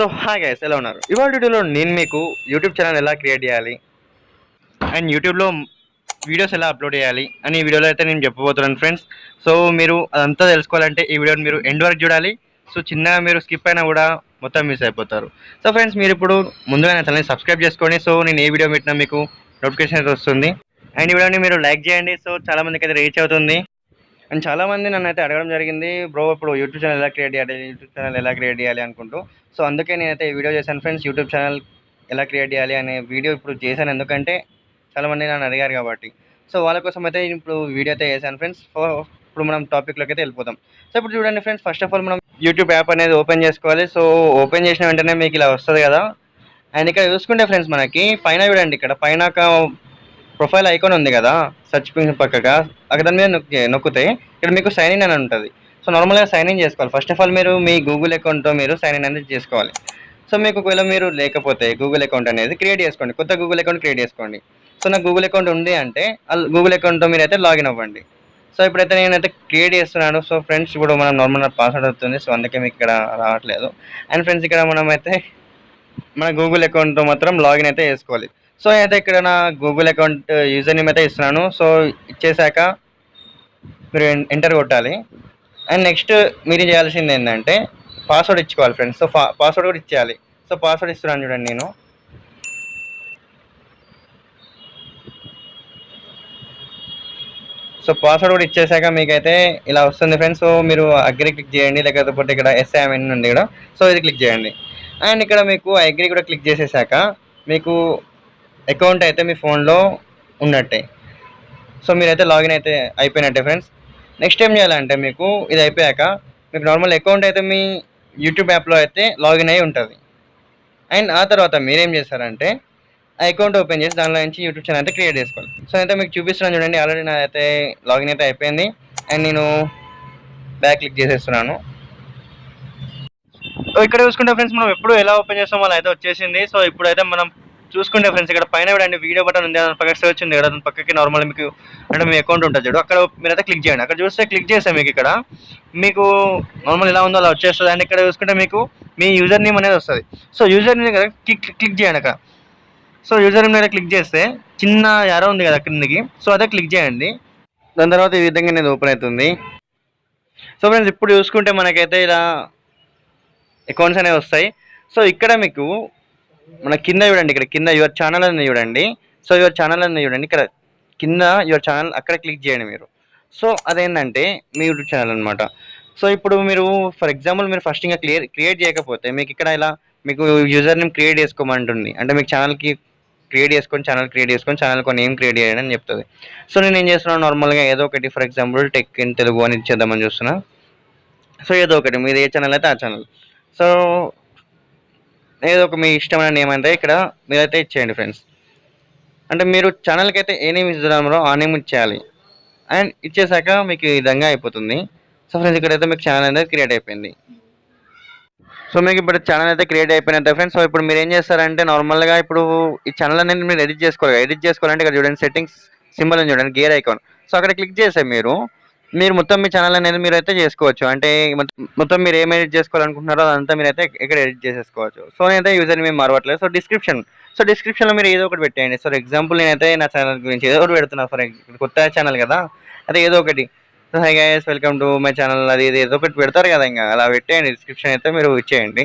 So hi guys, ఎలా ఉన్నారు? ఇవాళ వీడియోలో నేను మీకు యూట్యూబ్ ఛానల్ ఎలా క్రియేట్ చేయాలి అండ్ యూట్యూబ్లో వీడియోస్ ఎలా అప్లోడ్ చేయాలి అని ఈ వీడియోలో అయితే నేను చెప్పబోతున్నాను ఫ్రెండ్స్. సో మీరు అదంతా తెలుసుకోవాలంటే ఈ వీడియోని మీరు ఎండ్ వరకు చూడాలి. సో చిన్నగా మీరు స్కిప్ అయినా కూడా మొత్తం మిస్ అయిపోతారు. సో ఫ్రెండ్స్, మీరు ఇప్పుడు ముందుగా నా ఛానల్ని సబ్స్క్రైబ్ చేసుకోండి. సో నేను ఏ వీడియో పెట్టినా మీకు నోటిఫికేషన్ అయితే వస్తుంది. అండ్ ఈ వీడియోని మీరు లైక్ చేయండి. సో చాలామందికి అయితే రీచ్ అవుతుంది. అండ్ చాలామంది నన్ను అయితే అడగడం జరిగింది, బ్రో ఇప్పుడు యూట్యూబ్ ఛానల్ ఎలా క్రియేట్ చేయాలి అనుకుంటూ. సో అందుకే నేనైతే ఈ వీడియో చేశాను ఫ్రెండ్స్. యూట్యూబ్ ఛానల్ ఎలా క్రియేట్ చేయాలి అనే వీడియో ఇప్పుడు చేశాను, ఎందుకంటే చాలామంది నన్ను అడిగారు కాబట్టి. సో వాళ్ళ కోసం అయితే ఇప్పుడు వీడియో అయితే చేశాను ఫ్రెండ్స్. సో ఇప్పుడు మనం టాపిక్లోకి అయితే వెళ్ళిపోతాం. సో ఇప్పుడు చూడండి ఫ్రెండ్స్, ఫస్ట్ ఆఫ్ ఆల్ మనం యూట్యూబ్ యాప్ అనేది ఓపెన్ చేసుకోవాలి. సో ఓపెన్ చేసిన వెంటనే మీకు ఇలా వస్తుంది కదా. అండ్ ఇక్కడ చూసుకుంటే ఫ్రెండ్స్, మనకి పైన చూడండి, ఇక్కడ పైన ప్రొఫైల్ ఐకాన్ ఉంది కదా, సర్చ్ పక్కగా అక్కడ దాని మీద నొక్కితే ఇక్కడ మీకు సైన్ ఇన్ అని ఉంటుంది. సో నార్మల్గా సైన్ ఇన్ చేసుకోవాలి. ఫస్ట్ ఆఫ్ ఆల్ మీరు మీ గూగుల్ అకౌంట్తో మీరు సైన్ ఇన్ అనేది చేసుకోవాలి. సో మీకు ఒకవేళ మీరు లేకపోతే గూగుల్ అకౌంట్ అనేది క్రియేట్ చేసుకోండి, కొత్త గూగుల్ అకౌంట్ క్రియేట్ చేసుకోండి. సో నాకు గూగుల్ అకౌంట్ ఉంది అంటే గూగుల్ అకౌంట్తో మీరు అయితే లాగిన్ అవ్వండి. సో ఇప్పుడైతే నేనైతే క్రియేట్ చేస్తున్నాను. సో ఫ్రెండ్స్, ఇప్పుడు మనం నార్మల్గా పాస్వర్డ్ అవుతుంది, సో అందుకే మీకు ఇక్కడ రావట్లేదు. అండ్ ఫ్రెండ్స్, ఇక్కడ మనం అయితే మన గూగుల్ అకౌంట్తో మాత్రం లాగిన్ అయితే చేసుకోవాలి. సో అయితే ఇక్కడ నా గూగుల్ అకౌంట్ యూజర్ నేమ్ అయితే ఇస్తున్నాను. సో ఇచ్చేసాక మీరు ఎంటర్ కొట్టాలి. అండ్ నెక్స్ట్ మీరు చేయాల్సింది ఏంటంటే పాస్వర్డ్ ఇచ్చుకోవాలి ఫ్రెండ్స్. సో పాస్వర్డ్ కూడా ఇచ్చేయాలి. సో పాస్వర్డ్ ఇస్తున్నాను చూడండి నేను. సో పాస్వర్డ్ కూడా ఇచ్చేసాక మీకైతే ఇలా వస్తుంది ఫ్రెండ్స్. సో మీరు అగ్రి క్లిక్ చేయండి, లేకపోతే ఇక్కడ ఎస్ఐఎంఎన్ ఉంది ఇక్కడ, సో ఇది క్లిక్ చేయండి. అండ్ ఇక్కడ మీకు అగ్రి కూడా క్లిక్ చేసేసాక మీకు అకౌంట్ అయితే మీ ఫోన్లో ఉన్నట్టే. సో మీరైతే లాగిన్ అయితే అయిపోయినట్టే ఫ్రెండ్స్. నెక్స్ట్ ఏం చేయాలంటే మీకు ఇది అయిపోయాక మీకు నార్మల్ అకౌంట్ అయితే మీ యూట్యూబ్ యాప్లో అయితే లాగిన్ అయి ఉంటుంది. అండ్ ఆ తర్వాత మీరేం చేస్తారంటే ఆ అకౌంట్ ఓపెన్ చేసి దానిలో నుంచి యూట్యూబ్ ఛానల్ అయితే క్రియేట్ చేసుకోవాలి. సో అయితే మీకు చూపిస్తున్నాను చూడండి, ఆల్రెడీ నా అయితే లాగిన్ అయితే అయిపోయింది. అండ్ నేను బ్యాక్ క్లిక్ చేసేస్తున్నాను. ఇక్కడ చూసుకుంటే ఫ్రెండ్స్, మనం ఎప్పుడు ఎలా ఓపెన్ చేస్తామో అలా అయితే వచ్చేసింది. సో ఇప్పుడైతే మనం చూసుకుంటే ఫ్రెండ్స్, ఇక్కడ పైన కూడా వీడియో బటన్ ఉంది, దాని పక్కన సర్చ్ ఉంది కదా, దాని పక్కకి నార్మల్ మీకు అంటే మీ అకౌంట్ ఉంటుంది చూడు, అక్కడ మీరైతే క్లిక్ చేయండి. అక్కడ చూస్తే క్లిక్ చేస్తే మీకు ఇక్కడ మీకు నార్మల్ ఎలా ఉందో అలా వచ్చేస్తుంది. అండ్ ఇక్కడ చూసుకుంటే మీకు మీ యూజర్ నేమ్ అనేది వస్తుంది. సో యూజర్ నేమ్ కదా క్లిక్ చేయండి అక్కడ. సో యూజర్ నేమ్ మీద క్లిక్ చేస్తే చిన్న యారో ఉంది కదా కిందకి, సో అదే క్లిక్ చేయండి. దాని తర్వాత ఈ విధంగా అనేది ఓపెన్ అవుతుంది. సో ఫ్రెండ్స్, ఇప్పుడు చూసుకుంటే మనకైతే ఇలా అకౌంట్స్ అనేవి వస్తాయి. సో ఇక్కడ మీకు మన కింద చూడండి, ఇక్కడ కింద యువర్ ఛానల్ అని చూడండి. సో యువర్ ఛానల్ అని చూడండి, ఇక్కడ కింద యువర్ ఛానల్ అక్కడ క్లిక్ చేయండి మీరు. సో అదేంటంటే మీ యూట్యూబ్ ఛానల్ అనమాట. సో ఇప్పుడు మీరు ఫర్ ఎగ్జాంపుల్ మీరు ఫస్ట్ ఇంకా క్రియేట్ చేయకపోతే మీకు ఇక్కడ ఇలా మీకు యూజర్ నేమ్ క్రియేట్ చేసుకోమంటుంది. అంటే మీకు ఛానల్కి ఛానల్ క్రియేట్ చేసుకొని ఛానల్కి నేమ్ క్రియేట్ చేయండి అని చెప్తుంది. సో నేను ఏం చేస్తున్నాను, నార్మల్గా ఏదో ఒకటి for example tech in Telugu అని ఇచ్చేద్దామని చూస్తున్నా. సో ఏదో ఒకటి మీరు ఏ ఛానల్ అయితే ఆ ఛానల్, సో ఏదో ఒక మీ ఇష్టమైన నేమ్ అంటే ఇక్కడ మీరైతే ఇచ్చేయండి ఫ్రెండ్స్. అంటే మీరు ఛానల్కి అయితే ఏ నేమ్ ఇస్తున్నారో ఆ నేమ్ ఇచ్చేయాలి. అండ్ ఇచ్చేసాక మీకు ఈ విధంగా అయిపోతుంది. సో ఫ్రెండ్స్, ఇక్కడైతే మీకు ఛానల్ అనేది క్రియేట్ అయిపోయింది. సో మీకు ఇప్పుడు ఛానల్ అయితే క్రియేట్ అయిపోయినట్టే ఫ్రెండ్స్. సో ఇప్పుడు మీరు ఏం చేస్తారంటే నార్మల్గా ఇప్పుడు ఈ ఛానల్ అనేది మీరు ఎడిట్ చేసుకోవాలంటే ఇక్కడ చూడండి సెట్టింగ్స్ సింబల్ అని చూడండి, గేర్ ఐకాన్. సో అక్కడ క్లిక్ చేస్తే మీరు మొత్తం మీ ఛానల్ అనేది మీరు అయితే చేసుకోవచ్చు. అంటే మొత్తం మీరు ఏం ఎడిట్ చేసుకోవాలనుకుంటున్నారో అదంతా మీరు అయితే ఇక్కడ ఎడిట్ చేసేసుకోవచ్చు. సో నేనైతే యూజర్ మేము మారవట్లేదు. సో డిస్క్రిప్షన్లో మీరు ఏదో ఒకటి పెట్టేయండి. ఫర్ ఎగ్జాంపుల్ నేనైతే నా ఛానల్ గురించి ఏదో ఒకటి పెడుతున్నా. కొత్త ఛానల్ కదా, అదే ఏదో ఒకటి hi guys welcome to my channel, అది ఏదో ఒకటి పెడతారు కదా, ఇంకా అలా పెట్టేయండి. డిస్క్రిప్షన్ అయితే మీరు ఇచ్చేయండి.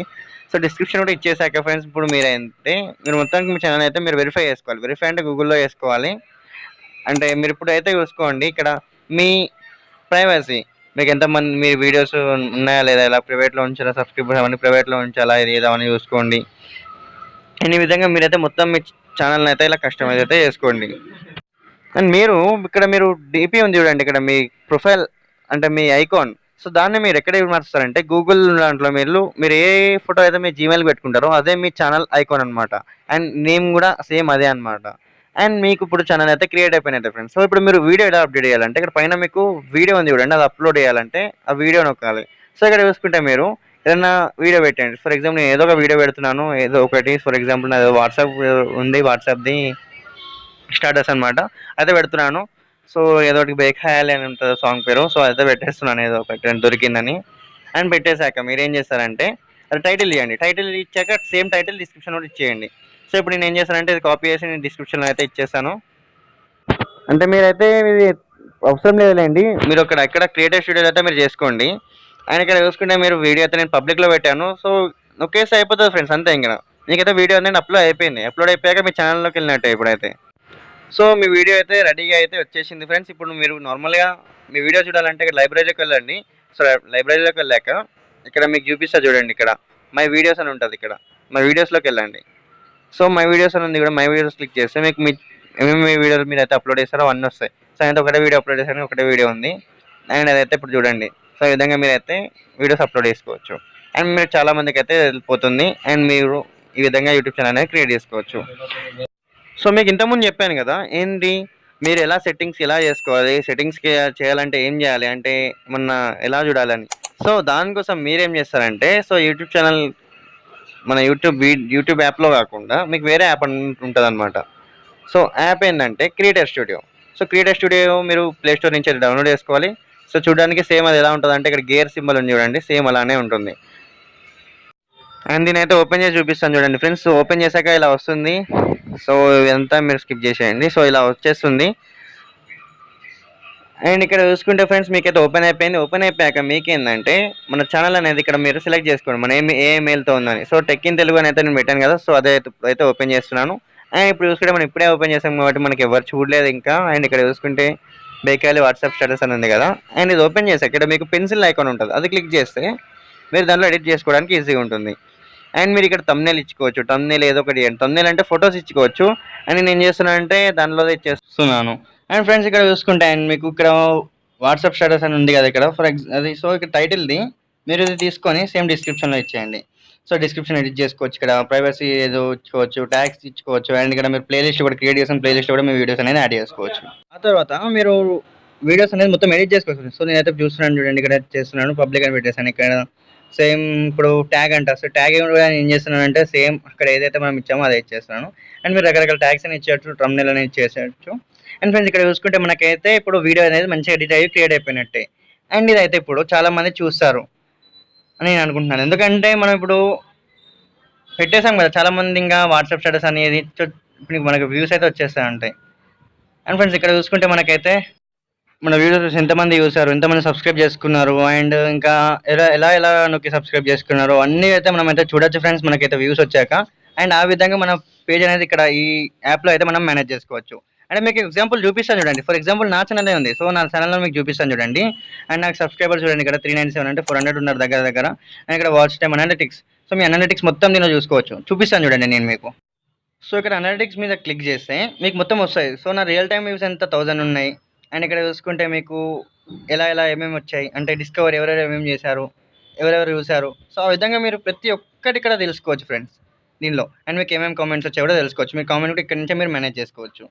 సో డిస్క్రిప్షన్ కూడా ఇచ్చేసాక ఫ్రెండ్స్, ఇప్పుడు మీరు మొత్తానికి మీ ఛానల్ అయితే మీరు వెరిఫై చేసుకోవాలి. వెరిఫై అంటే గూగుల్లో వేసుకోవాలి. అంటే మీరు ఇప్పుడు అయితే చూసుకోండి, ఇక్కడ మీ ప్రైవసీ మీకు ఎంతమంది మీ వీడియోస్ ఉన్నాయా లేదా, ఇలా ప్రైవేట్లో ఉంచాలా, సబ్స్క్రైబర్స్ అవన్నీ ప్రైవేట్లో ఉంచాలా, ఇది ఏదో చూసుకోండి. ఈ విధంగా మీరైతే మొత్తం మీ ఛానల్ని అయితే ఇలా కస్టమైజ్ అయితే చేసుకోండి. అండ్ మీరు డిపి ఉంది చూడండి, ఇక్కడ మీ ప్రొఫైల్ అంటే మీ ఐకాన్. సో దాన్ని మీరు ఎక్కడ మారుస్తారంటే గూగుల్ దాంట్లో మీరు ఏ ఫోటో అయితే మీ జీమెయిల్ పెట్టుకుంటారో అదే మీ ఛానల్ ఐకాన్ అనమాట. అండ్ నేమ్ కూడా సేమ్ అదే అనమాట. అండ్ మీకు ఇప్పుడు ఛానల్ అయితే క్రియేట్ అయిపోయినట్టే ఫ్రెండ్స్. సో ఇప్పుడు మీరు వీడియో ఎలా అప్డేట్ చేయాలంటే ఇక్కడ పైన మీకు వీడియో ఉంది చూడండి, అది అప్లోడ్ చేయాలంటే ఆ వీడియో నొక్కాలి. సో ఇక్కడ చూసుకుంటే మీరు ఏదైనా వీడియో పెట్టండి. ఫర్ ఎగ్జాంపుల్ నేను ఏదో ఒక వీడియో పెడుతున్నాను, ఏదో ఒకటి. ఫర్ ఎగ్జాంపుల్ నాది వాట్సాప్ ఉంది, వాట్సాప్ది స్టాటస్ అనమాట, అయితే పెడుతున్నాను. సో ఏదో ఒకటి బేక్ హాయాలి అని ఉంటుంది సాంగ్ పేరు. సో అయితే పెట్టేస్తున్నాను ఏదో ఒకటి దొరికిందని. అండ్ పెట్టేశాక మీరు ఏం చేస్తారంటే టైటిల్ ఇవ్వండి. టైటిల్ ఇచ్చాక సేమ్ టైటిల్ డిస్క్రిప్షన్ కూడా ఇచ్చేయండి. సో ఇప్పుడు నేను ఏం చేస్తానంటే ఇది కాపీ చేసి నేను డిస్క్రిప్షన్లో అయితే ఇచ్చేస్తాను. అంటే మీరైతే ఇది అవసరం లేదులేండి, మీరు ఎక్కడ క్రియేటివ్ స్టూడియోలో అయితే మీరు చేసుకోండి. అండ్ ఇక్కడ చూసుకుంటే మీరు వీడియో అయితే నేను పబ్లిక్లో పెట్టాను. సో ఒకేసి అయిపోతుంది ఫ్రెండ్స్, అంతే. ఇంకా మీకైతే వీడియో అనేది అప్లోడ్ అయిపోయింది. అప్లోడ్ అయిపోయాక మీ ఛానల్లోకి వెళ్ళినట్టే ఇప్పుడైతే. సో మీ వీడియో అయితే రెడీగా అయితే వచ్చేసింది ఫ్రెండ్స్. ఇప్పుడు మీరు నార్మల్గా మీ వీడియో చూడాలంటే ఇక్కడ లైబ్రరీలోకి వెళ్ళండి. సో లైబ్రరీలోకి వెళ్ళాక ఇక్కడ మీకు చూపిస్తా చూడండి, ఇక్కడ మై వీడియోస్ అని ఉంటుంది. ఇక్కడ మై వీడియోస్లోకి వెళ్ళండి. సో మై వీడియోస్ అని ఉంది, ఇక్కడ మై వీడియోస్ క్లిక్ చేస్తే మీకు మీ ఏమేమి వీడియోలు మీరు అయితే అప్లోడ్ చేస్తారో అవన్నీ వస్తాయి. సో అయితే ఒకటే వీడియో అప్లోడ్ చేశాను, ఒకటే వీడియో ఉంది. అండ్ అదైతే ఇప్పుడు చూడండి. సో ఈ విధంగా మీరైతే వీడియోస్ అప్లోడ్ చేసుకోవచ్చు. అండ్ మీరు చాలా మందికి అయితే వెళ్ళిపోతుంది. అండ్ మీరు ఈ విధంగా యూట్యూబ్ ఛానల్ అనేది క్రియేట్ చేసుకోవచ్చు. సో మీకు ఇంతకుముందు చెప్పాను కదా, ఏంటి మీరు ఎలా సెట్టింగ్స్ ఎలా చేసుకోవాలి, సెట్టింగ్స్కి చేయాలంటే ఏం చేయాలి, అంటే ఏమన్నా ఎలా చూడాలని. సో దానికోసం మీరేం చేస్తారంటే, సో యూట్యూబ్ ఛానల్ మన యూట్యూబ్ యాప్లో కాకుండా మీకు వేరే యాప్ ఉంటుంది అనమాట. సో యాప్ ఏంటంటే creator studio. So creator studio మీరు ప్లే స్టోర్ నుంచి డౌన్లోడ్ చేసుకోవాలి. సో చూడడానికి సేమ్ అది ఎలా ఉంటుంది అంటే ఇక్కడ గేర్ సింబల్ ఉంది చూడండి, సేమ్ అలానే ఉంటుంది. అండ్ దీని అయితే ఓపెన్ చేసి చూపిస్తాను చూడండి ఫ్రెండ్స్. ఓపెన్ చేశాక ఇలా వస్తుంది. సో ఇదంతా మీరు స్కిప్ చేసేయండి. సో ఇలా వచ్చేస్తుంది. అండ్ ఇక్కడ చూసుకుంటే ఫ్రెండ్స్ మీకైతే ఓపెన్ అయిపోయింది. ఓపెన్ అయిపోయాక మీకేంటంటే మన ఛానల్ అనేది ఇక్కడ మీరు సెలెక్ట్ చేసుకోండి, మన ఏ మెయిల్తో ఉందని. సో టెక్ ఇన్ తెలుగు అని అయితే నేను పెట్టాను కదా, సో అదే అయితే ఓపెన్ చేస్తున్నాను. అండ్ ఇప్పుడు చూసుకుంటే మనం ఇప్పుడే ఓపెన్ చేసాం కాబట్టి మనకి ఎవరు చూడలేదు ఇంకా. అండ్ ఇక్కడ చూసుకుంటే బేకాలి వాట్సాప్ స్టేటస్ అని ఉంది కదా. అండ్ ఇది ఓపెన్ చేసాక ఇక్కడ మీకు పెన్సిల్ ఐకాన్ ఉంటుంది, అది క్లిక్ చేస్తే మీరు దాంట్లో ఎడిట్ చేసుకోవడానికి ఈజీగా ఉంటుంది. అండ్ మీరు ఇక్కడ తమ్నేల్ ఇచ్చుకోవచ్చు. తమ్నేల్ ఏదో ఒకటి ఇవ్వండి. తమ్నేల్ అంటే ఫొటోస్ ఇచ్చుకోవచ్చు. అండ్ నేను ఏం చేస్తున్నానంటే దానిలో చేస్తున్నాను. అండ్ ఫ్రెండ్స్ ఇక్కడ చూసుకుంటే అండ్ మీకు ఇక్కడ వాట్సాప్ స్టేటస్ అని ఉంది కదా ఇక్కడ, అది. సో ఇక్కడ టైటిల్ది మీరు ఇది తీసుకొని సేమ్ డిస్క్రిప్షన్లో ఇచ్చేయండి. సో డిస్క్రిప్షన్ ఎడిట్ చేసుకోవచ్చు. ఇక్కడ ప్రైవసీ ఏదో ఇచ్చుకోవచ్చు, ట్యాగ్స్ ఇచ్చుకోవచ్చు. అండ్ ఇక్కడ మీరు ప్లేలిస్ట్ కూడా క్రియేట్ చేసిన ప్లేలిస్ట్ కూడా మీ వీడియోస్ అనేది యాడ్ చేసుకోవచ్చు. ఆ తర్వాత మీరు వీడియోస్ అనేది మొత్తం ఎడిట్ చేసుకోవచ్చు. సో నేనైతే చూస్తున్నాను చూడండి, ఇక్కడ చేస్తున్నాను, పబ్లిక్ అని పెట్టేసాను. ఇక్కడ సేమ్ ఇప్పుడు ట్యాగ్ అంటారు. సో ట్యాగ్ కూడా ఏం చేస్తున్నానంటే సేమ్ అక్కడ ఏదైతే మనం ఇచ్చామో అదే ఇచ్చేస్తున్నాను. అండ్ మీరు రకరకాల ట్యాగ్స్ అని ఇచ్చేయచ్చు, thumbnail అనేది చేసేయచ్చు. అండ్ ఫ్రెండ్స్ ఇక్కడ చూసుకుంటే మనకైతే ఇప్పుడు వీడియో అనేది మంచిగా ఎడిట్ అయ్యి క్రియేట్ అయిపోయినట్టే. అండ్ ఇదైతే ఇప్పుడు చాలామంది చూస్తారు అని నేను అనుకుంటున్నాను. ఎందుకంటే మనం ఇప్పుడు పెట్టేసాం కదా చాలామంది, ఇంకా వాట్సాప్ స్టేటస్ అనేది ఇప్పుడు మనకు వ్యూస్ అయితే వచ్చేస్తాయి ఉంటాయి. అండ్ ఫ్రెండ్స్ ఇక్కడ చూసుకుంటే మనకైతే మన వీడియోస్ ఎంతమంది చూసారు, ఎంతమంది సబ్స్క్రైబ్ చేసుకున్నారు, అండ్ ఇంకా ఎలా నొక్కి సబ్స్క్రైబ్ చేసుకున్నారు అన్నీ అయితే మనం అయితే చూడొచ్చు ఫ్రెండ్స్, మనకైతే వ్యూస్ వచ్చాక. అండ్ ఆ విధంగా మన పేజ్ అనేది ఇక్కడ ఈ యాప్లో అయితే మనం మేనేజ్ చేసుకోవచ్చు. అంటే మీకు ఎగ్జాంపుల్ చూపిస్తాను చూడండి. ఫర్ ఎగ్జాంపుల్ నా ఛానల్ ఉంది. సో నా ఛానల్లో మీకు చూపిస్తాను చూడండి. అండ్ నాకు సబ్స్క్రైబర్ చూడండి ఇక్కడ 397 అంటే 400 ఉన్నారు దగ్గర. అండ్ ఇక్కడ వాచ్ టైమ్ అనలిటిక్స్. సో మీ అనలిటిక్స్ మొత్తం దీనిలో చూపిస్తాను చూడండి నేను మీకు. సో ఇక్కడ అనలిటిక్స్ మీద క్లిక్ చేస్తే మీకు మొత్తం వస్తాయి. సో నా రియల్ టైమ్ వ్యూస్ ఎంత 1000 ఉన్నాయి. అండ్ ఇక్కడ చూసుకుంటే మీకు ఎలా ఏమేమి వచ్చాయి అంటే డిస్కవర్ ఎవరెవరు ఏమేమి చేశారు, ఎవరెవరు చూశారు. సో ఆ విధంగా మీరు ప్రతి ఒక్కటి ఇక్కడ తెలుసుకోవచ్చు ఫ్రెండ్స్ దీనిలో. అండ్ మీకు ఏమేమి కామెంట్స్ వచ్చాయి కూడా తెలుసుకోవచ్చు. మీ కామెంట్ కూడా ఇక్కడ నుంచే మీరు మేనేజ్ చేసుకోవచ్చు.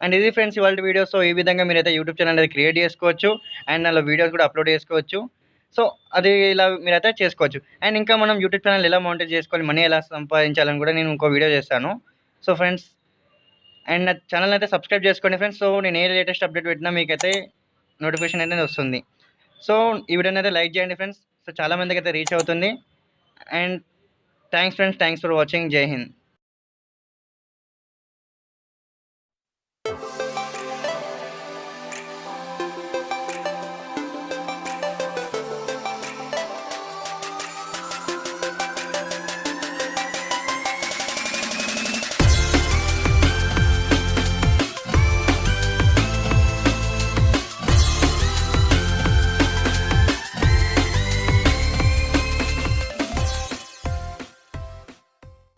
అండ్ ఇది ఫ్రెండ్స్ ఇవాళ వీడియో. సో ఈ విధంగా మీరైతే యూట్యూబ్ ఛానల్ అనేది క్రియేట్ చేసుకోవచ్చు. అండ్ అందులో వీడియోస్ కూడా అప్లోడ్ చేసుకోవచ్చు. సో అది ఇలా మీరైతే చేసుకోవచ్చు. అండ్ ఇంకా మనం యూట్యూబ్ ఛానల్ ఎలా మౌంటైజ్ చేసుకోవాలి, మనీ ఎలా సంపాదించాలని కూడా నేను ఇంకో వీడియో చేస్తాను. సో ఫ్రెండ్స్ అండ్ నా ఛానల్ అయితే సబ్స్క్రైబ్ చేసుకోండి ఫ్రెండ్స్. సో నేను ఏ లేటెస్ట్ అప్డేట్ పెట్టినా మీకైతే నోటిఫికేషన్ అనేది వస్తుంది. సో ఈ వీడియోని అయితే లైక్ చేయండి ఫ్రెండ్స్. సో చాలామందికి అయితే రీచ్ అవుతుంది. And thanks friends, thanks for watching. జై హింద్.